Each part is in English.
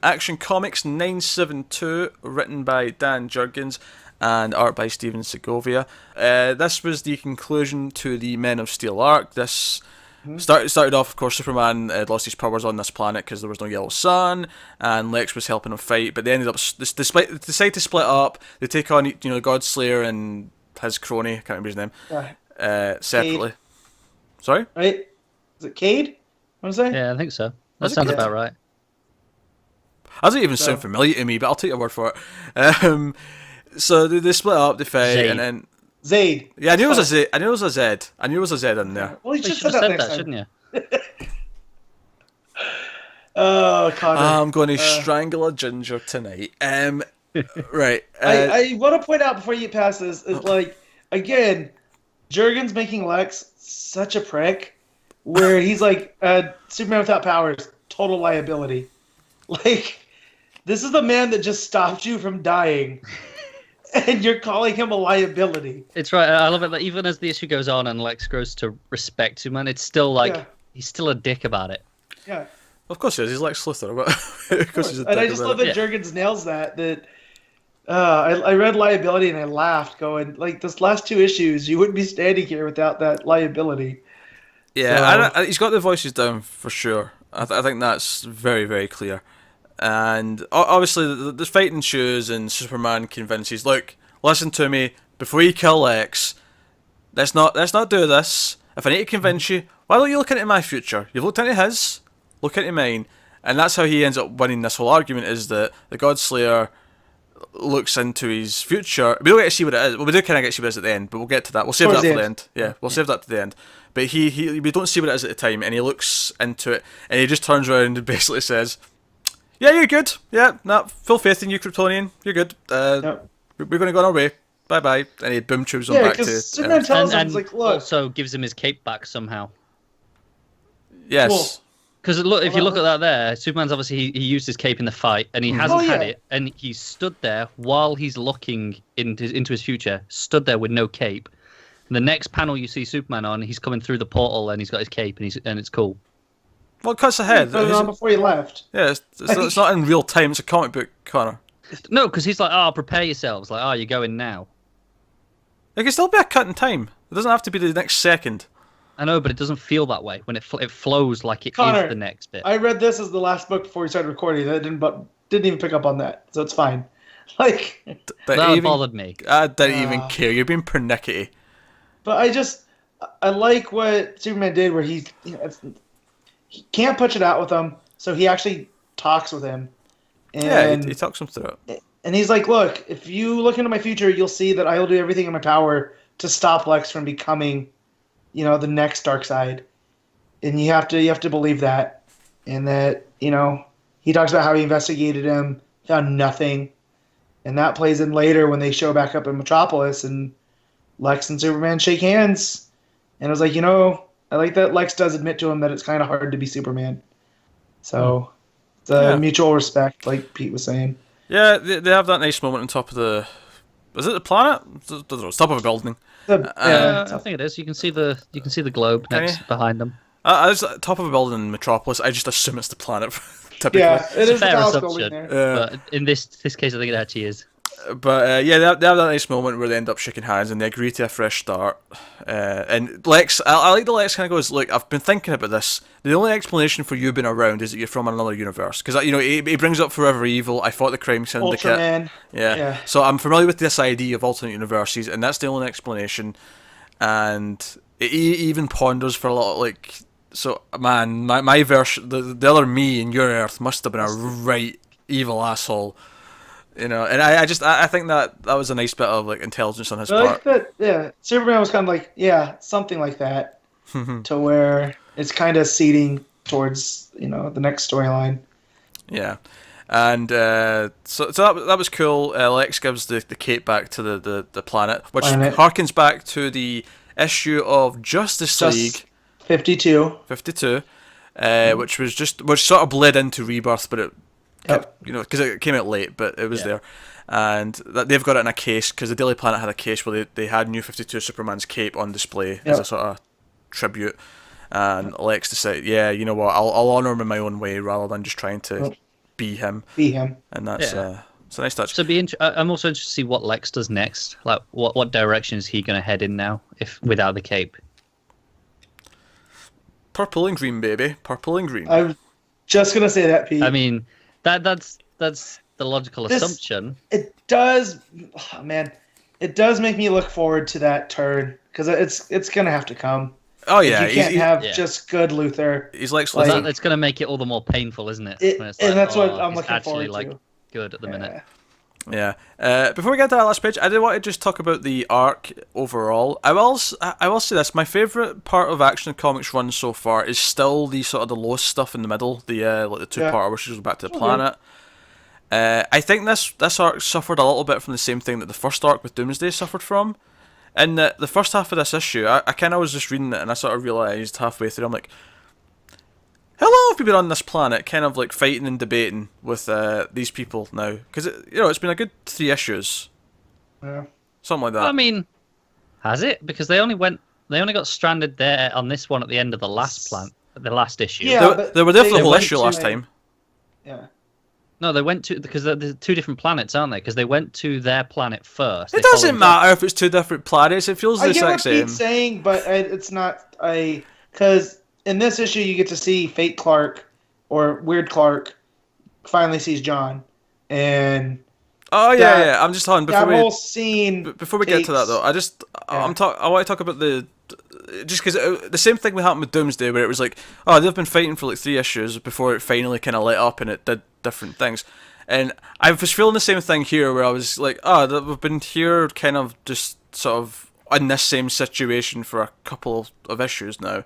Action Comics 972, written by Dan Jurgens and art by Steven Segovia. This was the conclusion to the Men of Steel arc. This started off, of course, Superman had lost his powers on this planet because there was no yellow sun, and Lex was helping him fight, but they ended up, they decide to split up. They take on, Godslayer and his crony, I can't remember his name, separately. Cade. Sorry? Right? Is it Cade? What is that? Yeah, I think so. That sounds about right. That doesn't even sound familiar to me, but I'll take your word for it. So they split up, they fight, Zayd. and then... Zayd. Yeah, I knew it was a Z. I knew it was a Z. I knew it was a Z in there. Well, you You should should have have said that, shouldn't you? Oh, Connor. I'm going to strangle a ginger tonight. Right. I want to point out before you get past this, is like, again, Jurgens making Lex such a prick, where he's like, Superman without powers, total liability. Like, this is the man that just stopped you from dying, and you're calling him a liability. It's right. I love it that even as the issue goes on and Lex grows to respect Superman, it's still like he's still a dick about it. Yeah. Of course he is. He's like Slither. Of course he's a dick And I just love about that Jurgens nails that. I read liability and I laughed, going, like, this last two issues, you wouldn't be standing here without that liability. Yeah, he's got the voices down for sure. I think that's very, very clear. And obviously, the fight ensues, and Superman convinces, look, listen to me, before you kill Lex, let's not do this. If I need to convince you, why don't you look into my future? You've looked into his, look into mine. And that's how he ends up winning this whole argument, is that the Godslayer looks into his future. We don't get to see what it is. Well, we do kind of get to see what it is at the end, but we'll get to that. We'll save that for the end. Yeah, we'll save that to the end. But we don't see what it is at the time, and he looks into it, and he just turns around and basically says, yeah, you're good. Yeah, full faith in you, Kryptonian. You're good. We're going to go on our way. Bye-bye. And he boom tubes him back to... Superman tells him, and like, look. also gives him his cape back somehow. Yes. Cool. Because look, if you look at that there, Superman's obviously he used his cape in the fight, and he hasn't had it, and he stood there while he's looking into his future, stood there with no cape. And the next panel you see Superman on, he's coming through the portal, and he's got his cape, and it's cool. Well, it cuts ahead. Put it on before he left. Yeah, it's not in real time. It's a comic book, Connor. No, because he's like, oh, prepare yourselves. Like, oh, you're going now. It can still be a cut in time. It doesn't have to be the next second. I know, but it doesn't feel that way when it flows like it Connor, is the next bit. I read this as the last book before we started recording. I didn't even pick up on that, so it's fine. Like, that bothered me. I didn't even care. You're being pernickety. But I like what Superman did, where he can't punch it out with him, so he actually talks with him. And, he talks him through it. And he's like, look, if you look into my future, you'll see that I will do everything in my power to stop Lex from becoming, the next Darkseid. And you have to believe that. And that, he talks about how he investigated him, found nothing. And that plays in later when they show back up in Metropolis and Lex and Superman shake hands. And I was like, I like that Lex does admit to him that it's kind of hard to be Superman. So it's a mutual respect, like Pete was saying. Yeah, they have that nice moment on top of the... Was it the planet? It's top of a building. I think it is. You can see the globe behind them. As top of a building in Metropolis, I just assume it's the planet. Typically. Yeah, it is a fair the assumption. there. But in this case, I think it actually is. But they have that nice moment where they end up shaking hands and they agree to a fresh start. And Lex, I like the Lex kind of goes, look, I've been thinking about this. The only explanation for you being around is that you're from another universe. Because he brings up Forever Evil. I fought the crime syndicate. Ultraman. Yeah. So I'm familiar with this idea of alternate universes, and that's the only explanation. And he even ponders for a lot, like, so man, my verse, the other me in your Earth must have been a right evil asshole. And I think that was a nice bit of like intelligence on his part. Like that, Superman was kind of like, something like that, to where it's kind of seeding towards the next storyline. Yeah, and so that was cool. Lex gives the cape back to the planet, which harkens back to the issue of Justice League 52, which sort of bled into Rebirth, but it. Because it came out late, but it was there, and they've got it in a case because the Daily Planet had a case where they had New 52 Superman's cape on display as a sort of tribute, and Lex decided, you know what, I'll honour him in my own way rather than just trying to be him. And that's it's a nice touch. So I'm also interested to see what Lex does next. Like, what direction is he going to head in now, if without the cape? Purple and green, baby. Purple and green. I'm just gonna say that, Pete. I mean, that's the logical assumption. It does, man. It does make me look forward to that turn because it's gonna have to come. Oh yeah, like, you can't have just good Luthor. He's like it's gonna make it all the more painful, isn't it? And that's what I'm looking forward to. Like, good at the minute. Yeah. Before we get to that last page, I did want to just talk about the arc overall. I will say this: my favorite part of Action Comics run so far is still the sort of the lowest stuff in the middle, the like the two-parter where she goes back to the planet. I think this arc suffered a little bit from the same thing that the first arc with Doomsday suffered from. In the first half of this issue, I kind of was just reading it and I sort of realised halfway through, I'm like, how long have we been on this planet, kind of like fighting and debating with these people now? Because it's been a good 3 issues. Yeah. Something like that. Well, I mean, has it? Because they only got stranded there on this one at the end of the last issue. Yeah, they were there for the whole issue last time. Yeah. No, they went to because there's 2 different planets, aren't they? Because they went to their planet first. It doesn't matter if it's 2 different planets. It feels the exact same. I get what Pete's saying, but it's not. Because in this issue you get to see Fate Clark or Weird Clark finally sees John, and yeah. I'm just talking before whole scene. Before we get to that though, I want to talk about just because the same thing happened with Doomsday, where it was like, oh, they've been fighting for like 3 issues before it finally kind of let up and it did different things. And I was feeling the same thing here, where I was like, oh, we've been here kind of just sort of in this same situation for a couple of issues now.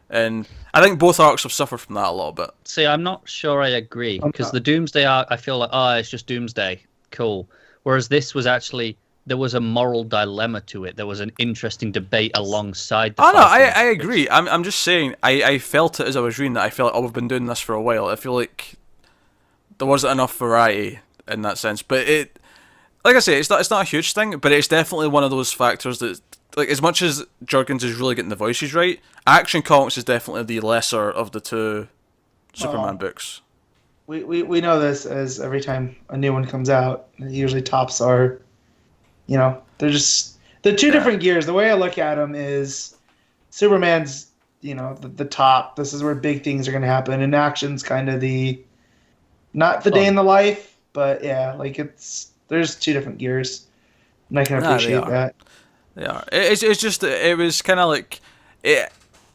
And I think both arcs have suffered from that a little bit. See, I'm not sure I agree, because the Doomsday arc, I feel like, it's just Doomsday. Cool. Whereas this was actually, there was a moral dilemma to it. There was an interesting debate alongside the I agree. I'm just saying, I felt it as I was reading that. I felt like, we've been doing this for a while. I feel like there wasn't enough variety in that sense. But like I say, it's not a huge thing, but it's definitely one of those factors that, like, as much as Jurgens is really getting the voices right, Action Comics is definitely the lesser of the 2 Superman books. We know this, as every time a new one comes out, it usually tops our, they're 2 different gears. The way I look at them is Superman's, the top. This is where big things are going to happen, and Action's kind of not the day in the life, but yeah, like there's 2 different gears, and I can appreciate that. They are. It's just, it was kind of like,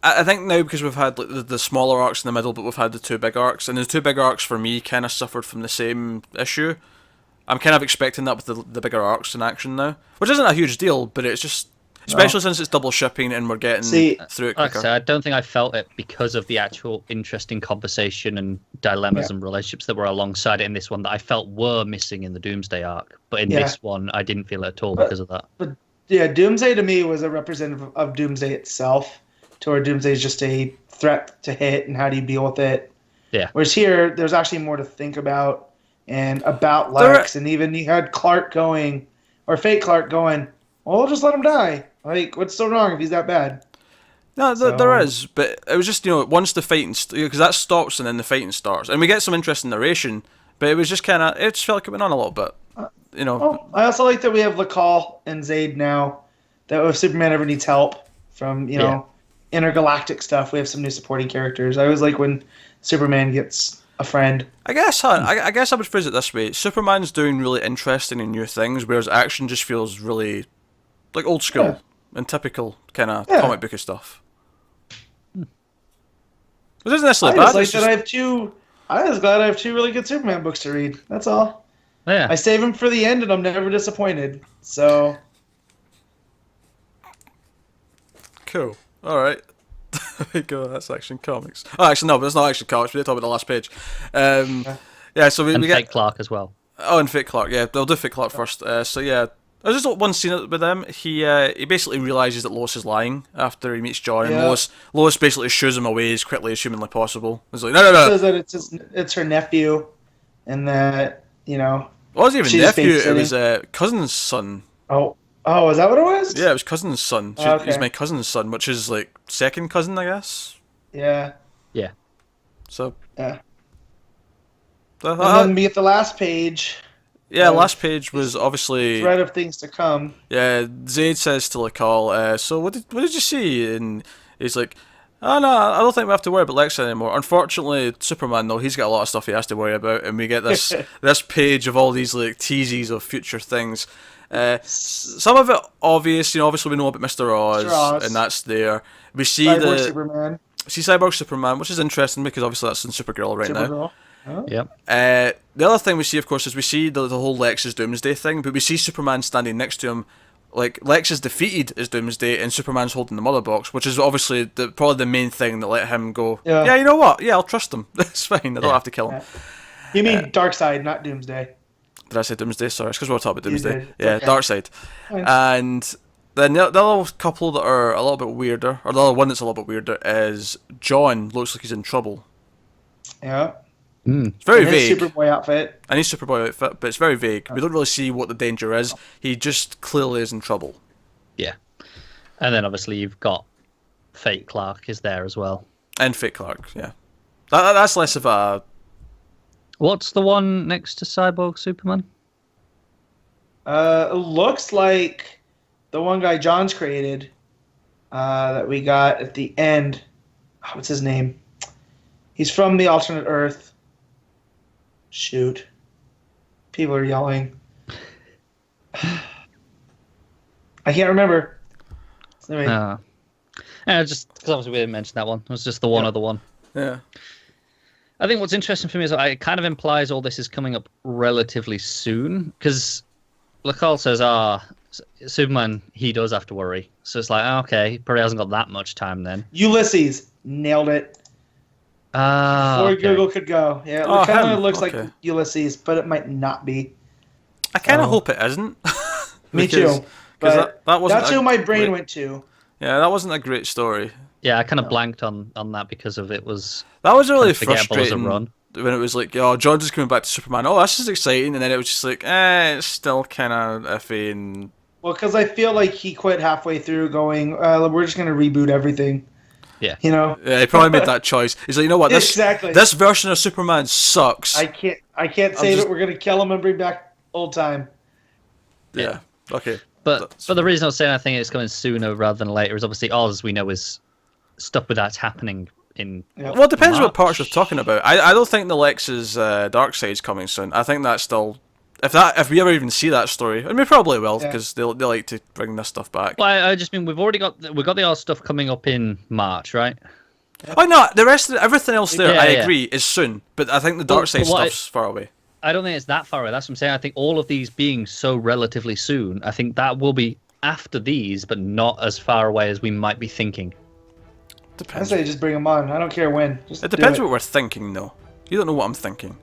I think now because we've had like the smaller arcs in the middle, but we've had the 2 big arcs, and the 2 big arcs for me kind of suffered from the same issue. I'm kind of expecting that with the bigger arcs in Action now, which isn't a huge deal, but it's just, especially since it's double shipping and we're getting through it quicker. Like I said, I don't think I felt it because of the actual interesting conversation and dilemmas and relationships that were alongside it in this one that I felt were missing in the Doomsday arc. But in this one, I didn't feel it at all because of that. But yeah, Doomsday to me was a representative of Doomsday itself, to where Doomsday is just a threat to hit and how do you deal with it. Yeah. Whereas here, there's actually more to think about, and about Lex, and even you had Clark going, or Fate Clark going, well, we'll just let him die. Like, what's so wrong if he's that bad? No, there is, but it was just, once the fighting, because that stops and then the fighting starts, and we get some interesting narration, but it was just kind of, it just felt like it went on a little bit, I also like that we have LaCall and Zayd now, that if Superman ever needs help from, intergalactic stuff, we have some new supporting characters. I always like when Superman gets a friend. I guess I would phrase it this way: Superman's doing really interesting and new things, whereas Action just feels really like old school and typical kind of comic booky stuff. It isn't necessarily bad. I was glad I have 2 really good Superman books to read. That's all. Yeah. I save them for the end, and I'm never disappointed. So. Cool. All right. There we go. That's Action Comics. Oh, actually, no, but it's not Action Comics. We did talk about the last page. So we get Fake Clark as well. Oh, and Fake Clark. Yeah, they'll do Fake Clark first. So yeah, there's just one scene with him. He basically realizes that Lois is lying after he meets John, and Lois basically shoos him away as quickly as humanly possible. He's like, no. Says that it's her nephew, and that it wasn't even nephew. It was cousin's son. Oh, is that what it was? Yeah, it was cousin's son. Okay. He's my cousin's son, which is like second cousin, I guess. Yeah. Yeah. So. Yeah. And then we get the last page. Yeah, last page was obviously threat of things to come. Yeah, Zayd says to Lakal, so what did you see? And he's like, oh no, I don't think we have to worry about Lex anymore. Unfortunately, Superman though, he's got a lot of stuff he has to worry about, and we get this this page of all these like teases of future things. Some of it obvious, obviously we know about Mr. Oz, and that's there. We see Cyborg Superman. See Cyborg Superman, which is interesting because obviously that's in Supergirl right now. Huh? Yep. The other thing we see, of course, is we see the whole Lex's Doomsday thing, but we see Superman standing next to him. Like, Lex is defeated as Doomsday, and Superman's holding the mother box, which is obviously probably the main thing that let him go, yeah, you know what? Yeah, I'll trust him. That's fine. I don't have to kill him. You mean Darkseid, not Doomsday. Did I say Doomsday? Sorry, it's because we're talking about Doomsday. Yeah, okay. Darkseid. And then the other couple that are a little bit weirder, or the other one that's a little bit weirder, is John looks like he's in trouble. Yeah. It's very vague. Superboy outfit. And his Superboy outfit, but it's very vague. We don't really see what the danger is. He just clearly is in trouble. Yeah. And then obviously you've got Fate Clark is there as well. And Fate Clark, yeah. That's less of a... What's the one next to Cyborg Superman? It looks like the one guy John's created that we got at the end. What's his name? He's from the alternate Earth. Shoot. People are yelling. I can't remember. Anyway. Just because obviously we didn't mention that one. It was just the one other one. Yeah. I think what's interesting for me is it kind of implies all this is coming up relatively soon. Because Lakal says, Superman, he does have to worry. So it's like, okay, he probably hasn't got that much time then. Ulysses. Nailed it. Before Google could go. Yeah, it kind of looks like Ulysses, but it might not be. I kind of hope it isn't. Me too. But that's who my brain went to. Yeah, that wasn't a great story. Yeah, I kind of blanked on that because of it was... That was really frustrating when it was like, oh, John's just coming back to Superman. Oh, this is exciting. And then it was just like, it's still kind of iffy. And... Well, because I feel like he quit halfway through going, we're just going to reboot everything. Yeah. Yeah, he probably made that choice. He's like, you know what, this version of Superman sucks. I can't say that we're gonna kill him and bring back old time. Yeah. Okay. But the reason I was saying I think it's coming sooner rather than later is obviously Oz, we know, is stuff with that's happening in Well, it depends what parts we're talking about. I don't think the Lex's Darkseid's coming soon. I think that's still... If we ever even see that story, and we probably will, because they like to bring this stuff back. Well, I just mean we've got the old stuff coming up in March, right? Oh no, the rest of everything else there, I agree, is soon. But I think the Darkseid stuff's far away. I don't think it's that far away. That's what I'm saying. I think all of these being so relatively soon, I think that will be after these, but not as far away as we might be thinking. Depends. I say just bring them on. I don't care when. It depends what we're thinking, though. You don't know what I'm thinking.